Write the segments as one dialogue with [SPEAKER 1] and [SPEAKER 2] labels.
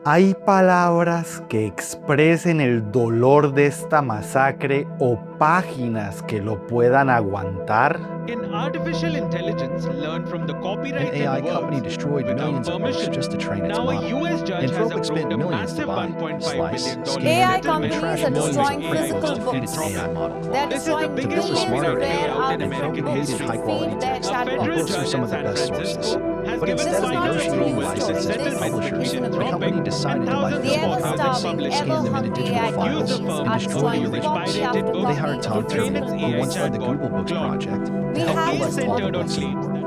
[SPEAKER 1] ¿Hay palabras que expresen el dolor de esta masacre o páginas que lo puedan aguantar?
[SPEAKER 2] Can artificial intelligence learn from the
[SPEAKER 3] An
[SPEAKER 2] copyrighted
[SPEAKER 3] AI company
[SPEAKER 2] words
[SPEAKER 3] destroyed
[SPEAKER 2] without
[SPEAKER 3] millions of books
[SPEAKER 2] permission?
[SPEAKER 3] just to train its
[SPEAKER 2] Now a
[SPEAKER 3] model.
[SPEAKER 2] US judge has
[SPEAKER 3] Anthropic spent
[SPEAKER 2] approved a
[SPEAKER 3] millions to
[SPEAKER 2] massive
[SPEAKER 3] buy,
[SPEAKER 2] $1.5
[SPEAKER 3] slice,
[SPEAKER 2] billion
[SPEAKER 3] scan,
[SPEAKER 4] AI
[SPEAKER 3] and
[SPEAKER 4] companies
[SPEAKER 2] settlement
[SPEAKER 4] are
[SPEAKER 3] trash
[SPEAKER 4] destroying
[SPEAKER 3] millions of
[SPEAKER 2] involving
[SPEAKER 4] physical
[SPEAKER 3] articles in
[SPEAKER 4] books.
[SPEAKER 3] its AI model.
[SPEAKER 4] They're
[SPEAKER 2] This is the
[SPEAKER 4] destroying
[SPEAKER 3] To
[SPEAKER 2] biggest
[SPEAKER 3] build a
[SPEAKER 4] billions
[SPEAKER 3] smarter
[SPEAKER 4] of rare
[SPEAKER 2] copyright
[SPEAKER 3] AI,
[SPEAKER 2] out in
[SPEAKER 4] articles
[SPEAKER 2] American
[SPEAKER 3] Anthropic
[SPEAKER 4] books
[SPEAKER 3] needed
[SPEAKER 4] to
[SPEAKER 2] history.
[SPEAKER 3] high-quality
[SPEAKER 4] feed their
[SPEAKER 3] text.
[SPEAKER 2] A
[SPEAKER 3] The
[SPEAKER 2] federal
[SPEAKER 4] chatbots.
[SPEAKER 3] books are
[SPEAKER 2] judge
[SPEAKER 3] some
[SPEAKER 2] in
[SPEAKER 3] of the
[SPEAKER 2] San
[SPEAKER 3] best sources.
[SPEAKER 2] Francisco has
[SPEAKER 3] But
[SPEAKER 2] given
[SPEAKER 3] instead
[SPEAKER 2] the
[SPEAKER 3] of
[SPEAKER 4] This is not
[SPEAKER 2] final
[SPEAKER 4] a
[SPEAKER 3] negotiating
[SPEAKER 4] news
[SPEAKER 2] approval to
[SPEAKER 4] story.
[SPEAKER 3] licenses with
[SPEAKER 4] This
[SPEAKER 2] settlement
[SPEAKER 3] publishers,
[SPEAKER 2] with
[SPEAKER 4] is an
[SPEAKER 3] the company
[SPEAKER 2] Anthropic
[SPEAKER 3] decided to buy
[SPEAKER 2] and
[SPEAKER 4] The
[SPEAKER 2] thousands of
[SPEAKER 3] physical
[SPEAKER 2] others
[SPEAKER 3] copies
[SPEAKER 4] ever-starving,
[SPEAKER 2] published
[SPEAKER 3] and scan them into
[SPEAKER 4] ever-hungry
[SPEAKER 3] digital
[SPEAKER 4] AI
[SPEAKER 3] files
[SPEAKER 2] use the
[SPEAKER 4] companies
[SPEAKER 2] firm
[SPEAKER 3] and
[SPEAKER 4] are
[SPEAKER 3] destroy
[SPEAKER 4] destroying
[SPEAKER 3] the
[SPEAKER 2] which
[SPEAKER 3] originals.
[SPEAKER 2] pirated
[SPEAKER 4] bookshelf
[SPEAKER 3] They
[SPEAKER 2] books
[SPEAKER 3] hired
[SPEAKER 4] companies
[SPEAKER 3] Tom
[SPEAKER 2] to train
[SPEAKER 3] Turing,
[SPEAKER 2] its
[SPEAKER 4] for
[SPEAKER 3] who
[SPEAKER 2] AI
[SPEAKER 3] once led the
[SPEAKER 2] chatbot,
[SPEAKER 3] Google Books
[SPEAKER 2] Claude.
[SPEAKER 3] project, to
[SPEAKER 4] We
[SPEAKER 3] help
[SPEAKER 4] have
[SPEAKER 2] Case
[SPEAKER 3] collect
[SPEAKER 4] to
[SPEAKER 3] all the
[SPEAKER 2] centered on
[SPEAKER 3] books.
[SPEAKER 2] claims that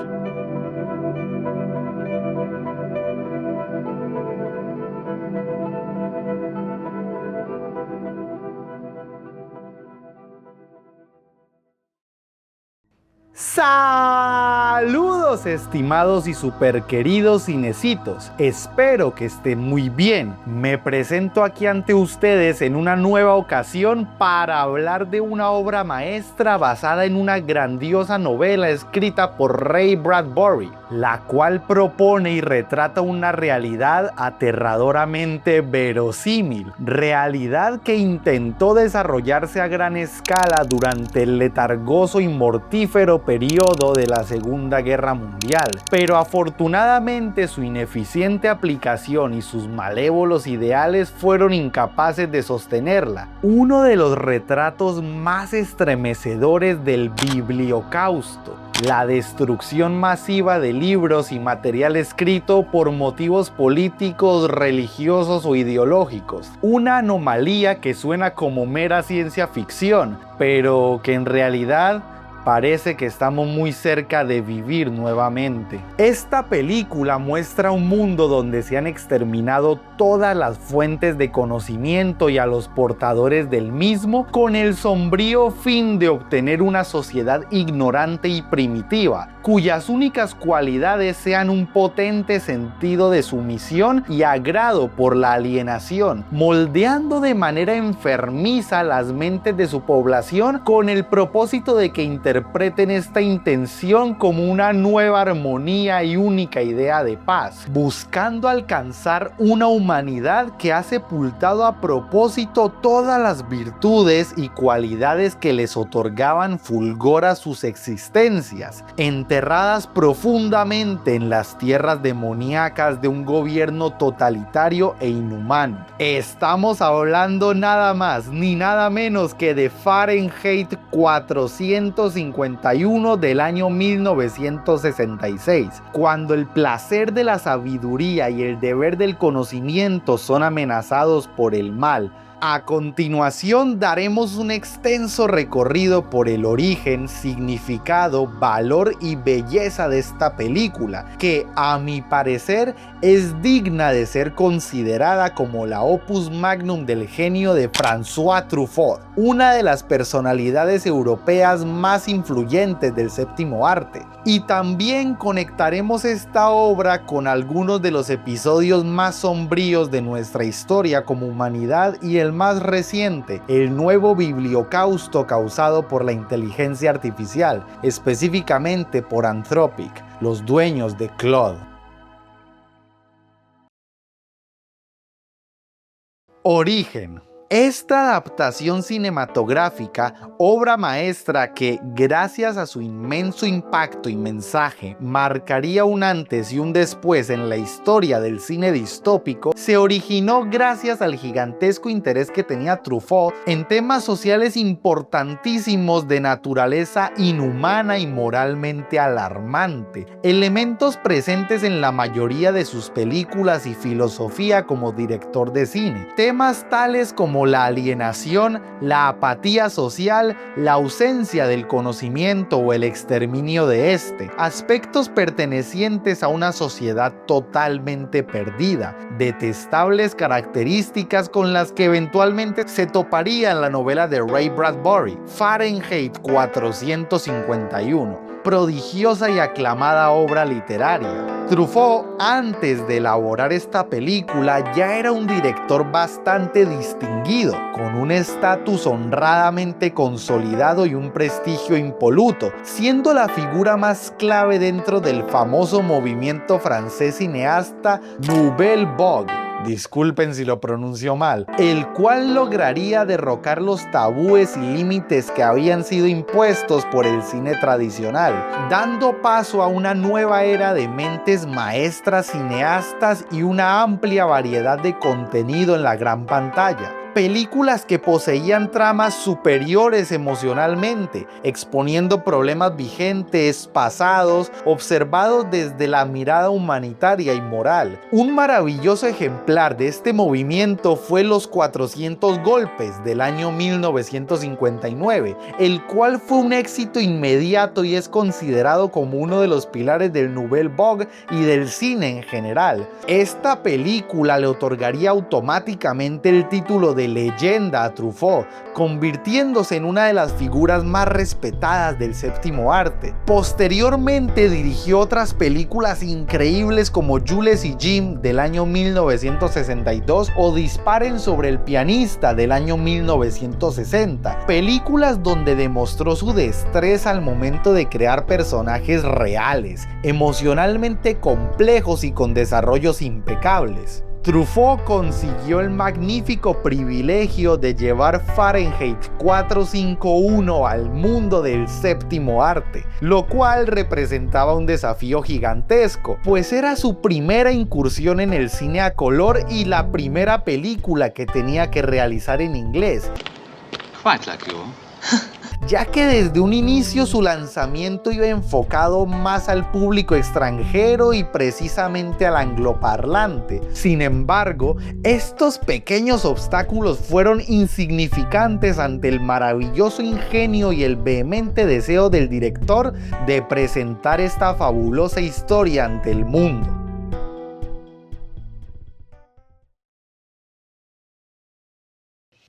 [SPEAKER 1] Saludos estimados y super queridos cinecitos, espero que estén muy bien. Me presento aquí ante ustedes en una nueva ocasión para hablar de una obra maestra basada en una grandiosa novela escrita por Ray Bradbury, la cual propone y retrata una realidad aterradoramente verosímil, realidad que intentó desarrollarse a gran escala durante el letargoso y mortífero periodo de la Segunda Guerra Mundial, pero afortunadamente su ineficiente aplicación y sus malévolos ideales fueron incapaces de sostenerla. Uno de los retratos más estremecedores del Bibliocausto, la destrucción masiva de libros y material escrito por motivos políticos, religiosos o ideológicos. Una anomalía que suena como mera ciencia ficción, pero que en realidad parece que estamos muy cerca de vivir nuevamente. Esta película muestra un mundo donde se han exterminado todas las fuentes de conocimiento y a los portadores del mismo con el sombrío fin de obtener una sociedad ignorante y primitiva, cuyas únicas cualidades sean un potente sentido de sumisión y agrado por la alienación, moldeando de manera enfermiza las mentes de su población con el propósito de que interpreten esta intención como una nueva armonía y única idea de paz, buscando alcanzar una humanidad que ha sepultado a propósito todas las virtudes y cualidades que les otorgaban fulgor a sus existencias, enterradas profundamente en las tierras demoníacas de un gobierno totalitario e inhumano. Estamos hablando nada más ni nada menos que de Fahrenheit 451 del año 1966, cuando el placer de la sabiduría y el deber del conocimiento son amenazados por el mal. A continuación daremos un extenso recorrido por el origen, significado, valor y belleza de esta película, que a mi parecer es digna de ser considerada como la opus magnum del genio de François Truffaut, una de las personalidades europeas más influyentes del séptimo arte. Y también conectaremos esta obra con algunos de los episodios más sombríos de nuestra historia como humanidad y el más reciente, el nuevo bibliocausto causado por la inteligencia artificial, específicamente por Anthropic, los dueños de Claude. Origen. Esta adaptación cinematográfica, obra maestra que, gracias a su inmenso impacto y mensaje, marcaría un antes y un después en la historia del cine distópico, se originó gracias al gigantesco interés que tenía Truffaut en temas sociales importantísimos de naturaleza inhumana y moralmente alarmante, elementos presentes en la mayoría de sus películas y filosofía como director de cine, temas tales como la alienación, la apatía social, la ausencia del conocimiento o el exterminio de este, aspectos pertenecientes a una sociedad totalmente perdida, detestables características con las que eventualmente se toparía en la novela de Ray Bradbury, Fahrenheit 451. Prodigiosa y aclamada obra literaria. Truffaut, antes de elaborar esta película, ya era un director bastante distinguido, con un estatus honradamente consolidado y un prestigio impoluto, siendo la figura más clave dentro del famoso movimiento francés cineasta Nouvelle Vague, disculpen si lo pronuncio mal, el cual lograría derrocar los tabúes y límites que habían sido impuestos por el cine tradicional, dando paso a una nueva era de mentes maestras, cineastas y una amplia variedad de contenido en la gran pantalla. Películas que poseían tramas superiores emocionalmente, exponiendo problemas vigentes, pasados, observados desde la mirada humanitaria y moral. Un maravilloso ejemplar de este movimiento fue Los 400 golpes del año 1959, el cual fue un éxito inmediato y es considerado como uno de los pilares del Nouvelle Vague y del cine en general. Esta película le otorgaría automáticamente el título de leyenda a Truffaut, convirtiéndose en una de las figuras más respetadas del séptimo arte. Posteriormente dirigió otras películas increíbles como Jules y Jim del año 1962 o Disparen sobre el pianista del año 1960, películas donde demostró su destreza al momento de crear personajes reales, emocionalmente complejos y con desarrollos impecables. Truffaut consiguió el magnífico privilegio de llevar Fahrenheit 451 al mundo del séptimo arte, lo cual representaba un desafío gigantesco, pues era su primera incursión en el cine a color y la primera película que tenía que realizar en inglés.
[SPEAKER 3] Quite like you.
[SPEAKER 1] Ya que desde un inicio su lanzamiento iba enfocado más al público extranjero y precisamente al angloparlante. Sin embargo, estos pequeños obstáculos fueron insignificantes ante el maravilloso ingenio y el vehemente deseo del director de presentar esta fabulosa historia ante el mundo.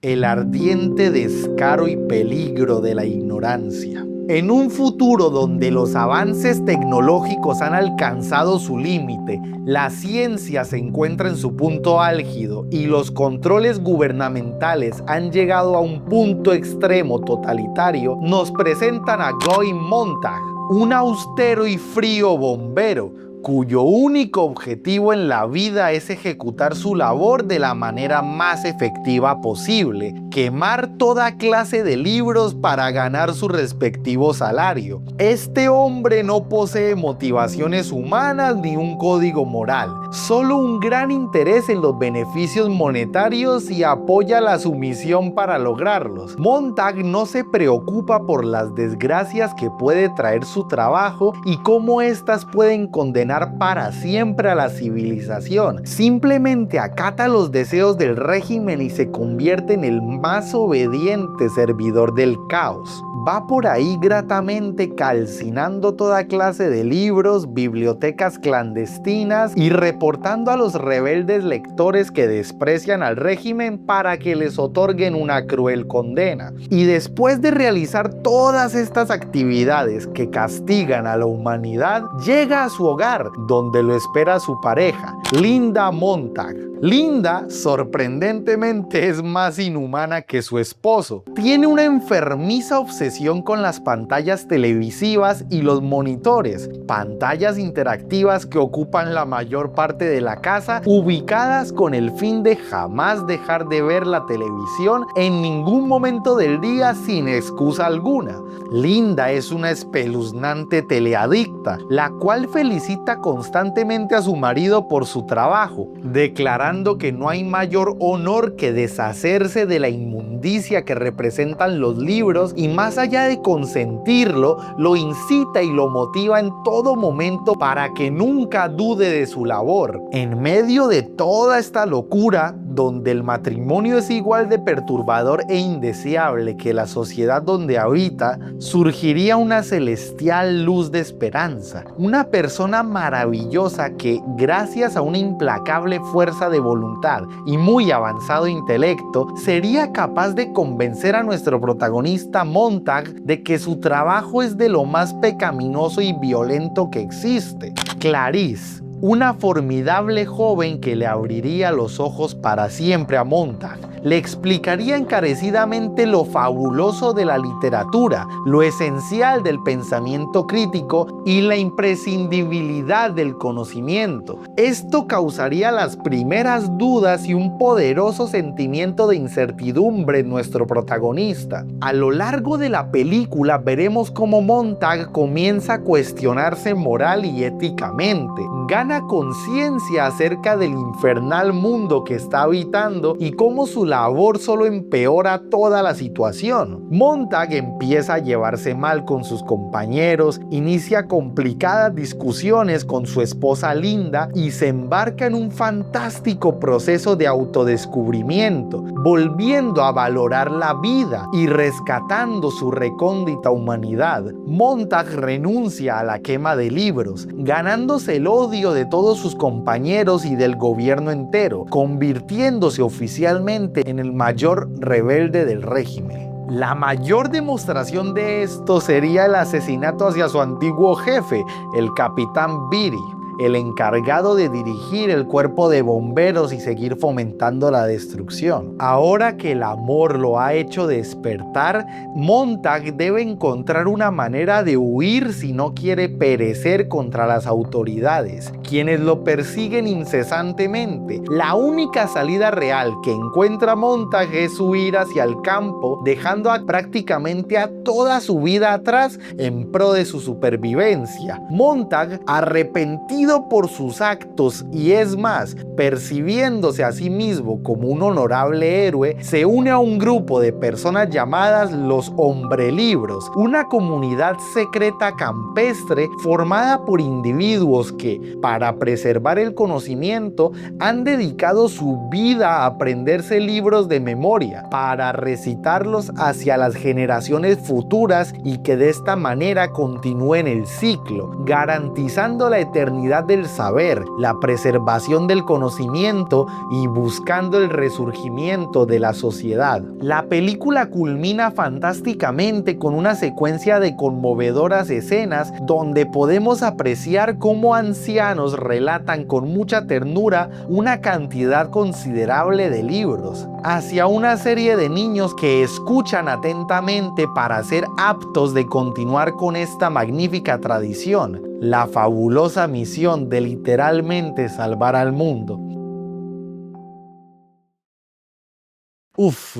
[SPEAKER 1] El ardiente descaro y peligro de la ignorancia. En un futuro donde los avances tecnológicos han alcanzado su límite, la ciencia se encuentra en su punto álgido y los controles gubernamentales han llegado a un punto extremo totalitario, nos presentan a Guy Montag, un austero y frío bombero, cuyo único objetivo en la vida es ejecutar su labor de la manera más efectiva posible, quemar toda clase de libros para ganar su respectivo salario. Este hombre no posee motivaciones humanas ni un código moral, solo un gran interés en los beneficios monetarios y apoya la sumisión para lograrlos. Montag no se preocupa por las desgracias que puede traer su trabajo y cómo éstas pueden condenar para siempre a la civilización. Simplemente acata los deseos del régimen y se convierte en el más obediente servidor del caos. Va por ahí gratamente calcinando toda clase de libros, bibliotecas clandestinas y reportando a los rebeldes lectores que desprecian al régimen para que les otorguen una cruel condena. Y después de realizar todas estas actividades que castigan a la humanidad, llega a su hogar, donde lo espera su pareja, Linda Montag. Linda, sorprendentemente, es más inhumana que su esposo. Tiene una enfermiza obsesión con las pantallas televisivas y los monitores, pantallas interactivas que ocupan la mayor parte de la casa, ubicadas con el fin de jamás dejar de ver la televisión en ningún momento del día sin excusa alguna. Linda es una espeluznante teleadicta, la cual felicita constantemente a su marido por su trabajo, declarando que no hay mayor honor que deshacerse de la inmundicia que representan los libros y más allá de consentirlo, lo incita y lo motiva en todo momento para que nunca dude de su labor. En medio de toda esta locura, donde el matrimonio es igual de perturbador e indeseable que la sociedad donde habita, surgiría una celestial luz de esperanza, una persona maravillosa que, gracias a una implacable fuerza de voluntad y muy avanzado intelecto, sería capaz de convencer a nuestro protagonista Montag de que su trabajo es de lo más pecaminoso y violento que existe. Clarice, una formidable joven que le abriría los ojos para siempre a Montag, le explicaría encarecidamente lo fabuloso de la literatura, lo esencial del pensamiento crítico y la imprescindibilidad del conocimiento. Esto causaría las primeras dudas y un poderoso sentimiento de incertidumbre en nuestro protagonista. A lo largo de la película veremos cómo Montag comienza a cuestionarse moral y éticamente, gana conciencia acerca del infernal mundo que está habitando y cómo su labor solo empeora toda la situación. Montag empieza a llevarse mal con sus compañeros, inicia complicadas discusiones con su esposa Linda y se embarca en un fantástico proceso de autodescubrimiento, volviendo a valorar la vida y rescatando su recóndita humanidad. Montag renuncia a la quema de libros, ganándose el odio de todos sus compañeros y del gobierno entero, convirtiéndose oficialmente en el mayor rebelde del régimen. La mayor demostración de esto sería el asesinato hacia su antiguo jefe, el capitán Beatty, el encargado de dirigir el cuerpo de bomberos y seguir fomentando la destrucción. Ahora que el amor lo ha hecho despertar, Montag debe encontrar una manera de huir si no quiere perecer contra las autoridades, quienes lo persiguen incesantemente. La única salida real que encuentra Montag es huir hacia el campo, dejando prácticamente a toda su vida atrás en pro de su supervivencia. Montag, arrepentido por sus actos y es más, percibiéndose a sí mismo como un honorable héroe, se une a un grupo de personas llamadas los Hombrelibros, una comunidad secreta campestre formada por individuos que, para preservar el conocimiento, han dedicado su vida a aprenderse libros de memoria, para recitarlos hacia las generaciones futuras y que de esta manera continúen el ciclo, garantizando la eternidad del saber, la preservación del conocimiento y buscando el resurgimiento de la sociedad. La película culmina fantásticamente con una secuencia de conmovedoras escenas donde podemos apreciar cómo ancianos relatan con mucha ternura una cantidad considerable de libros, hacia una serie de niños que escuchan atentamente para ser aptos de continuar con esta magnífica tradición, la fabulosa misión de literalmente salvar al mundo.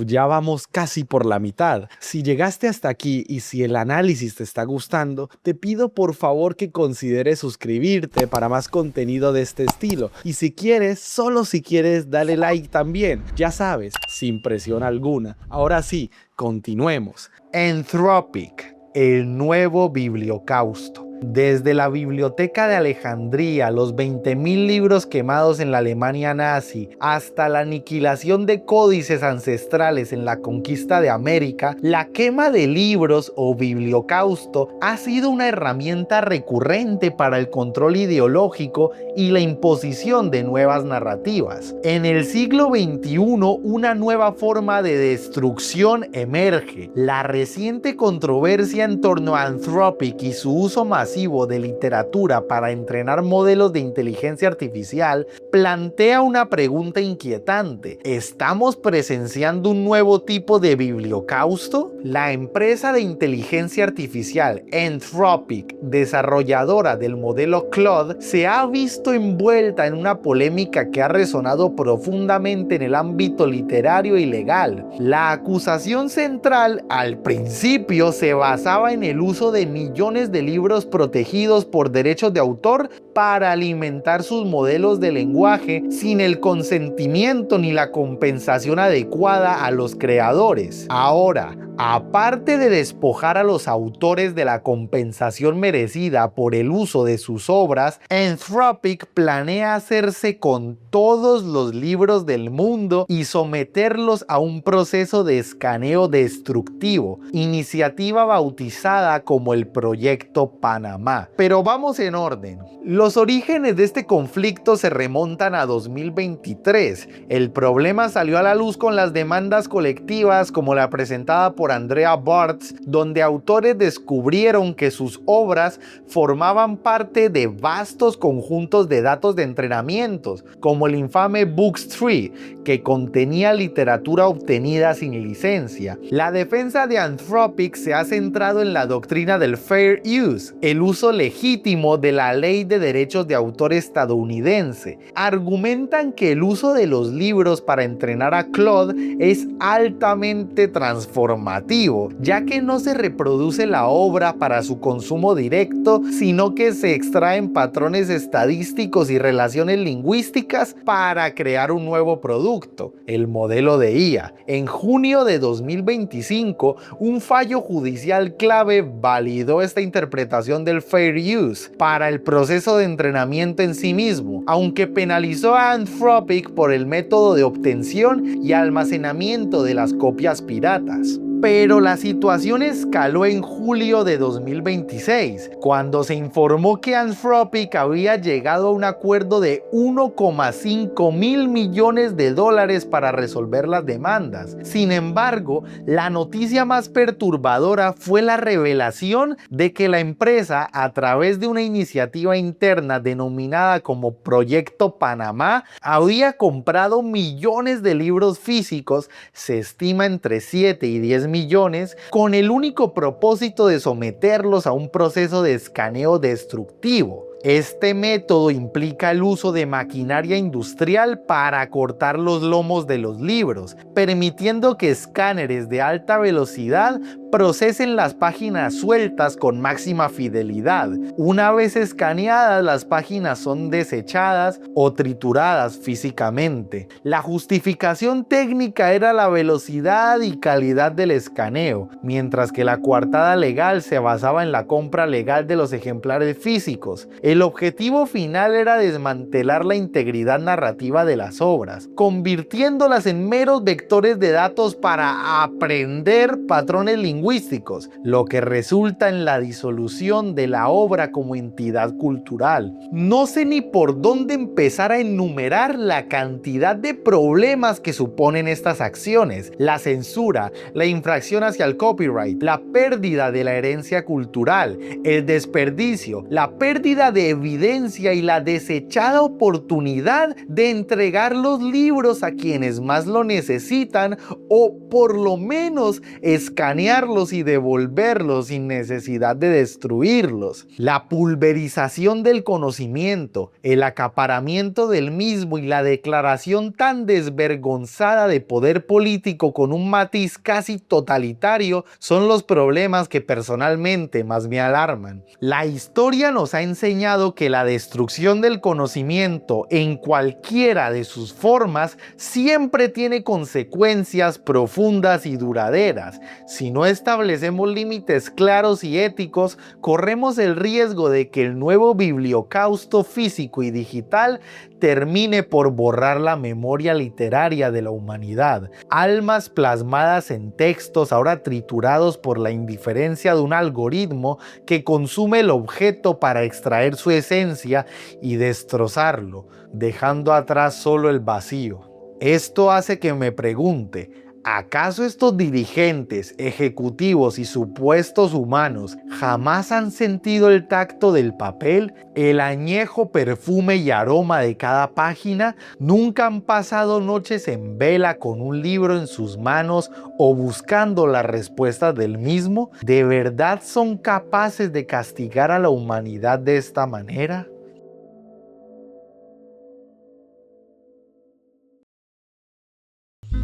[SPEAKER 1] Ya vamos casi por la mitad. Si llegaste hasta aquí y si el análisis te está gustando, te pido por favor que consideres suscribirte para más contenido de este estilo. Y si quieres, solo si quieres, dale like también. Ya sabes, sin presión alguna. Ahora sí, continuemos. Anthropic, el nuevo Bibliocausto. Desde la Biblioteca de Alejandría, los 20.000 libros quemados en la Alemania nazi, hasta la aniquilación de códices ancestrales en la conquista de América, la quema de libros o bibliocausto ha sido una herramienta recurrente para el control ideológico y la imposición de nuevas narrativas. En el siglo XXI, una nueva forma de destrucción emerge. La reciente controversia en torno a Anthropic y su uso masivo de literatura para entrenar modelos de inteligencia artificial plantea una pregunta inquietante. ¿Estamos presenciando un nuevo tipo de bibliocausto? La empresa de inteligencia artificial Anthropic, desarrolladora del modelo Claude, se ha visto envuelta en una polémica que ha resonado profundamente en el ámbito literario y legal. La acusación central al principio se basaba en el uso de millones de libros protegidos por derechos de autor para alimentar sus modelos de lenguaje sin el consentimiento ni la compensación adecuada a los creadores. Ahora, aparte de despojar a los autores de la compensación merecida por el uso de sus obras, Anthropic planea hacerse con todos los libros del mundo y someterlos a un proceso de escaneo destructivo, iniciativa bautizada como el Proyecto Panamá. Pero vamos en orden. Los Los orígenes de este conflicto se remontan a 2023. El problema salió a la luz con las demandas colectivas como la presentada por Andrea Bartz, donde autores descubrieron que sus obras formaban parte de vastos conjuntos de datos de entrenamientos, como el infame Books3, que contenía literatura obtenida sin licencia. La defensa de Anthropic se ha centrado en la doctrina del fair use, el uso legítimo de la ley de derechos de autor estadounidense. Argumentan que el uso de los libros para entrenar a Claude es altamente transformativo, ya que no se reproduce la obra para su consumo directo, sino que se extraen patrones estadísticos y relaciones lingüísticas para crear un nuevo producto, el modelo de IA. En junio de 2025, un fallo judicial clave validó esta interpretación del fair use para el proceso de entrenamiento en sí mismo, aunque penalizó a Anthropic por el método de obtención y almacenamiento de las copias piratas. Pero la situación escaló en julio de 2026, cuando se informó que Anthropic había llegado a un acuerdo de 1,5 mil millones de dólares para resolver las demandas. Sin embargo, la noticia más perturbadora fue la revelación de que la empresa, a través de una iniciativa interna denominada como Proyecto Panamá, había comprado millones de libros físicos, se estima entre 7 y 10 millones, con el único propósito de someterlos a un proceso de escaneo destructivo. Este método implica el uso de maquinaria industrial para cortar los lomos de los libros, permitiendo que escáneres de alta velocidad procesen las páginas sueltas con máxima fidelidad. Una vez escaneadas, las páginas son desechadas o trituradas físicamente. La justificación técnica era la velocidad y calidad del escaneo, mientras que la coartada legal se basaba en la compra legal de los ejemplares físicos. El objetivo final era desmantelar la integridad narrativa de las obras, convirtiéndolas en meros vectores de datos para aprender patrones lingüísticos, lo que resulta en la disolución de la obra como entidad cultural. No sé ni por dónde empezar a enumerar la cantidad de problemas que suponen estas acciones: la censura, la infracción hacia el copyright, la pérdida de la herencia cultural, el desperdicio, la pérdida de evidencia y la desechada oportunidad de entregar los libros a quienes más lo necesitan, o por lo menos escanearlos y devolverlos sin necesidad de destruirlos. La pulverización del conocimiento, el acaparamiento del mismo y la declaración tan desvergonzada de poder político con un matiz casi totalitario son los problemas que personalmente más me alarman. La historia nos ha enseñado que la destrucción del conocimiento en cualquiera de sus formas siempre tiene consecuencias profundas y duraderas. Si no establecemos límites claros y éticos, corremos el riesgo de que el nuevo bibliocausto físico y digital termine por borrar la memoria literaria de la humanidad. Almas plasmadas en textos ahora triturados por la indiferencia de un algoritmo que consume el objeto para extraer su esencia y destrozarlo, dejando atrás solo el vacío. Esto hace que me pregunte: ¿acaso estos dirigentes, ejecutivos y supuestos humanos jamás han sentido el tacto del papel, el añejo perfume y aroma de cada página? ¿Nunca han pasado noches en vela con un libro en sus manos o buscando las respuestas del mismo? ¿De verdad son capaces de castigar a la humanidad de esta manera?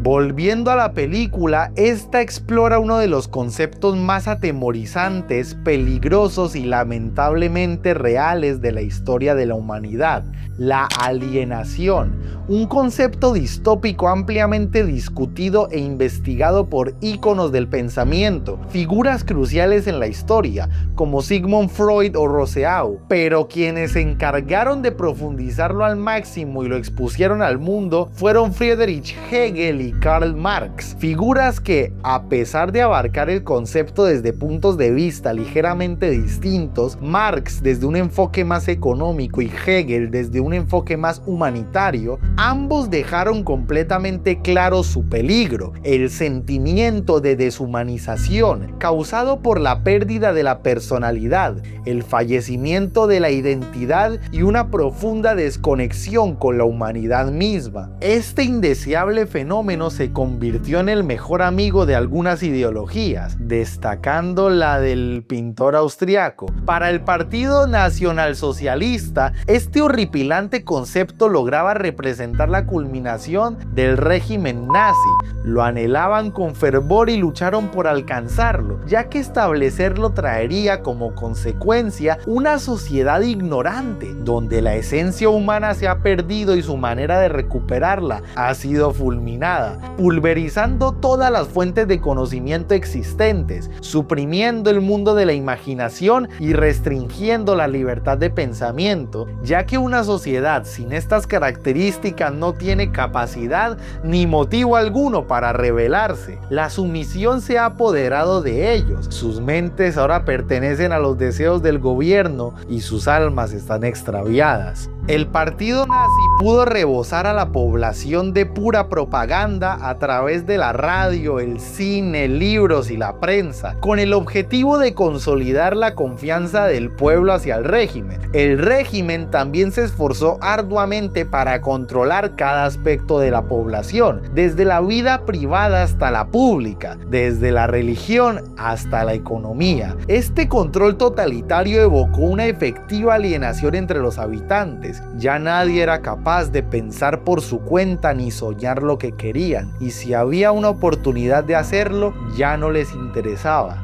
[SPEAKER 1] Volviendo a la película, esta explora uno de los conceptos más atemorizantes, peligrosos y lamentablemente reales de la historia de la humanidad: la alienación, un concepto distópico ampliamente discutido e investigado por íconos del pensamiento, figuras cruciales en la historia, como Sigmund Freud o Rousseau, pero quienes se encargaron de profundizarlo al máximo y lo expusieron al mundo fueron Friedrich Hegel y y Karl Marx, figuras que, a pesar de abarcar el concepto desde puntos de vista ligeramente distintos, Marx desde un enfoque más económico y Hegel desde un enfoque más humanitario, ambos dejaron completamente claro su peligro, el sentimiento de deshumanización causado por la pérdida de la personalidad, el fallecimiento de la identidad y una profunda desconexión con la humanidad misma. Este indeseable fenómeno se convirtió en el mejor amigo de algunas ideologías, destacando la del pintor austriaco. Para el Partido Nacionalsocialista, este horripilante concepto lograba representar la culminación del régimen nazi. Lo anhelaban con fervor y lucharon por alcanzarlo, ya que establecerlo traería como consecuencia una sociedad ignorante, donde la esencia humana se ha perdido y su manera de recuperarla ha sido fulminada, pulverizando todas las fuentes de conocimiento existentes, suprimiendo el mundo de la imaginación y restringiendo la libertad de pensamiento, ya que una sociedad sin estas características no tiene capacidad ni motivo alguno para rebelarse. La sumisión se ha apoderado de ellos, sus mentes ahora pertenecen a los deseos del gobierno y sus almas están extraviadas. El partido nazi pudo rebosar a la población de pura propaganda a través de la radio, el cine, libros y la prensa, con el objetivo de consolidar la confianza del pueblo hacia el régimen. El régimen también se esforzó arduamente para controlar cada aspecto de la población, desde la vida privada hasta la pública, desde la religión hasta la economía. Este control totalitario evocó una efectiva alienación entre los habitantes. Ya nadie era capaz de pensar por su cuenta ni soñar lo que querían, y si había una oportunidad de hacerlo, ya no les interesaba.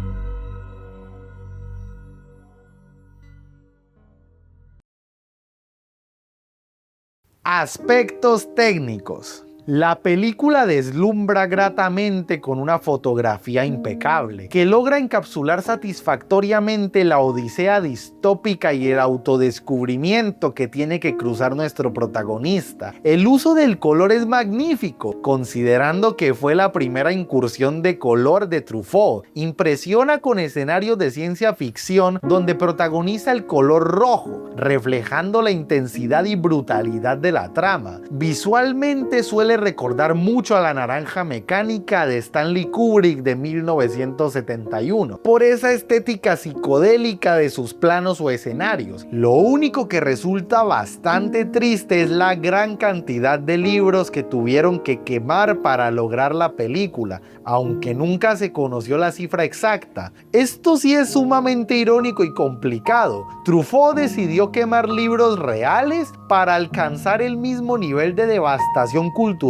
[SPEAKER 1] Aspectos técnicos. La película deslumbra gratamente con una fotografía impecable, que logra encapsular satisfactoriamente la odisea distópica y el autodescubrimiento que tiene que cruzar nuestro protagonista. El uso del color es magnífico, considerando que fue la primera incursión de color de Truffaut. Impresiona con escenarios de ciencia ficción donde protagoniza el color rojo, reflejando la intensidad y brutalidad de la trama. Visualmente suele recordar mucho a La Naranja Mecánica de Stanley Kubrick de 1971, por esa estética psicodélica de sus planos o escenarios. Lo único que resulta bastante triste es la gran cantidad de libros que tuvieron que quemar para lograr la película, aunque nunca se conoció la cifra exacta. Esto sí es sumamente irónico y complicado. Truffaut decidió quemar libros reales para alcanzar el mismo nivel de devastación cultural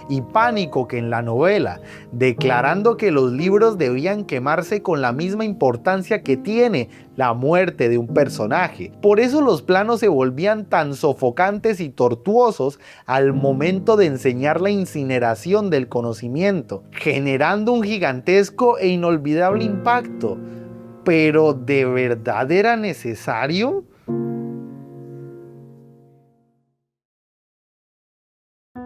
[SPEAKER 1] y pánico que en la novela, declarando que los libros debían quemarse con la misma importancia que tiene la muerte de un personaje. Por eso los planos se volvían tan sofocantes y tortuosos al momento de enseñar la incineración del conocimiento, generando un gigantesco e inolvidable impacto. ¿Pero de verdad era necesario?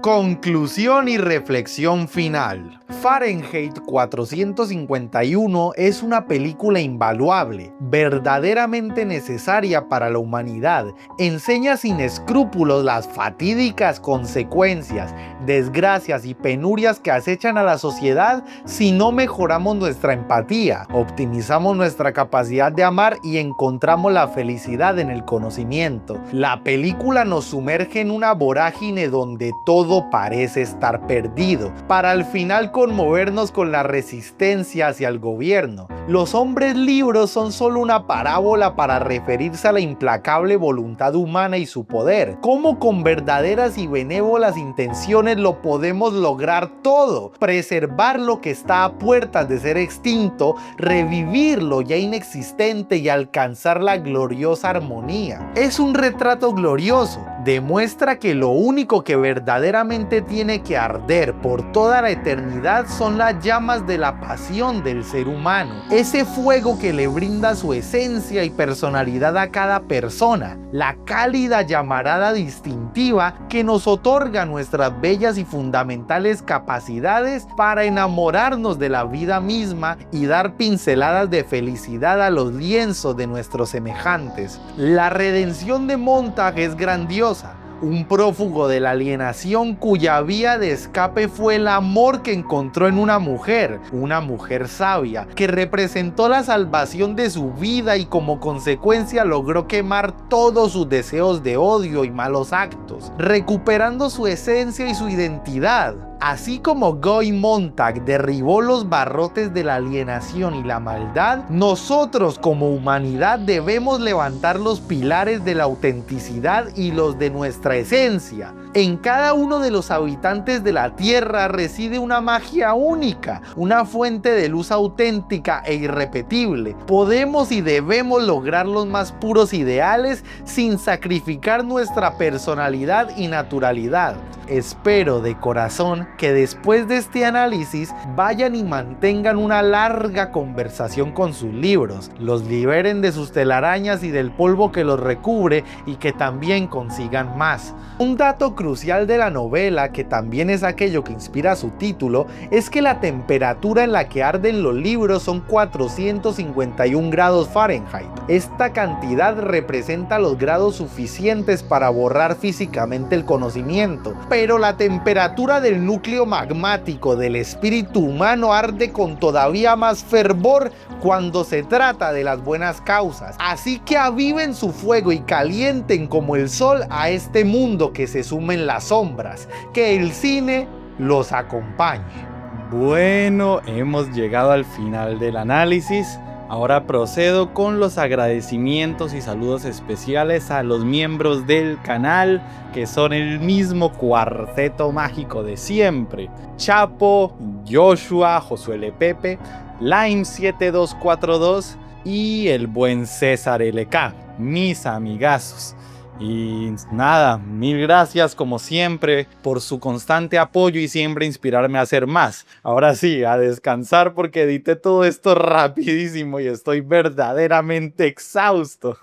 [SPEAKER 1] Conclusión y reflexión final. Fahrenheit 451 es una película invaluable, verdaderamente necesaria para la humanidad. Enseña sin escrúpulos las fatídicas consecuencias, desgracias y penurias que acechan a la sociedad si no mejoramos nuestra empatía, optimizamos nuestra capacidad de amar y encontramos la felicidad en el conocimiento. La película nos sumerge en una vorágine donde todo parece estar perdido, para al final conmovernos con la resistencia hacia el gobierno. Los hombres libros son solo una parábola para referirse a la implacable voluntad humana y su poder. Cómo con verdaderas y benévolas intenciones lo podemos lograr todo: preservar lo que está a puertas de ser extinto, revivir lo ya inexistente y alcanzar la gloriosa armonía. Es un retrato glorioso demuestra que lo único que verdaderamente tiene que arder por toda la eternidad son las llamas de la pasión del ser humano, ese fuego que le brinda su esencia y personalidad a cada persona, la cálida llamarada distintiva que nos otorga nuestras bellas y fundamentales capacidades para enamorarnos de la vida misma y dar pinceladas de felicidad a los lienzos de nuestros semejantes. La redención de Montag es grandiosa. Un prófugo de la alienación cuya vía de escape fue el amor que encontró en una mujer sabia, que representó la salvación de su vida y como consecuencia logró quemar todos sus deseos de odio y malos actos, recuperando su esencia y su identidad. Así como Guy Montag derribó los barrotes de la alienación y la maldad, nosotros como humanidad debemos levantar los pilares de la autenticidad y los de nuestra esencia. En cada uno de los habitantes de la Tierra reside una magia única, una fuente de luz auténtica e irrepetible. Podemos y debemos lograr los más puros ideales sin sacrificar nuestra personalidad y naturalidad. Espero de corazón que después de este análisis vayan y mantengan una larga conversación con sus libros, los liberen de sus telarañas y del polvo que los recubre y que también consigan más. Un dato crucial de la novela, que también es aquello que inspira su título, es que la temperatura en la que arden los libros son 451 grados Fahrenheit. Esta cantidad representa los grados suficientes para borrar físicamente el conocimiento, pero la temperatura del núcleo magmático del espíritu humano arde con todavía más fervor cuando se trata de las buenas causas. Así que aviven su fuego y calienten como el sol a este mundo que se sume en las sombras. Que el cine los acompañe.
[SPEAKER 4] Bueno, hemos llegado al final del análisis. Ahora procedo con los agradecimientos y saludos especiales a los miembros del canal, que son el mismo cuarteto mágico de siempre: Chapo, Joshua, Josué L. Pepe, Lime7242 y el buen César LK, mis amigazos. Y nada, mil gracias como siempre por su constante apoyo y siempre inspirarme a hacer más. Ahora sí, a descansar porque edité todo esto rapidísimo y estoy verdaderamente exhausto.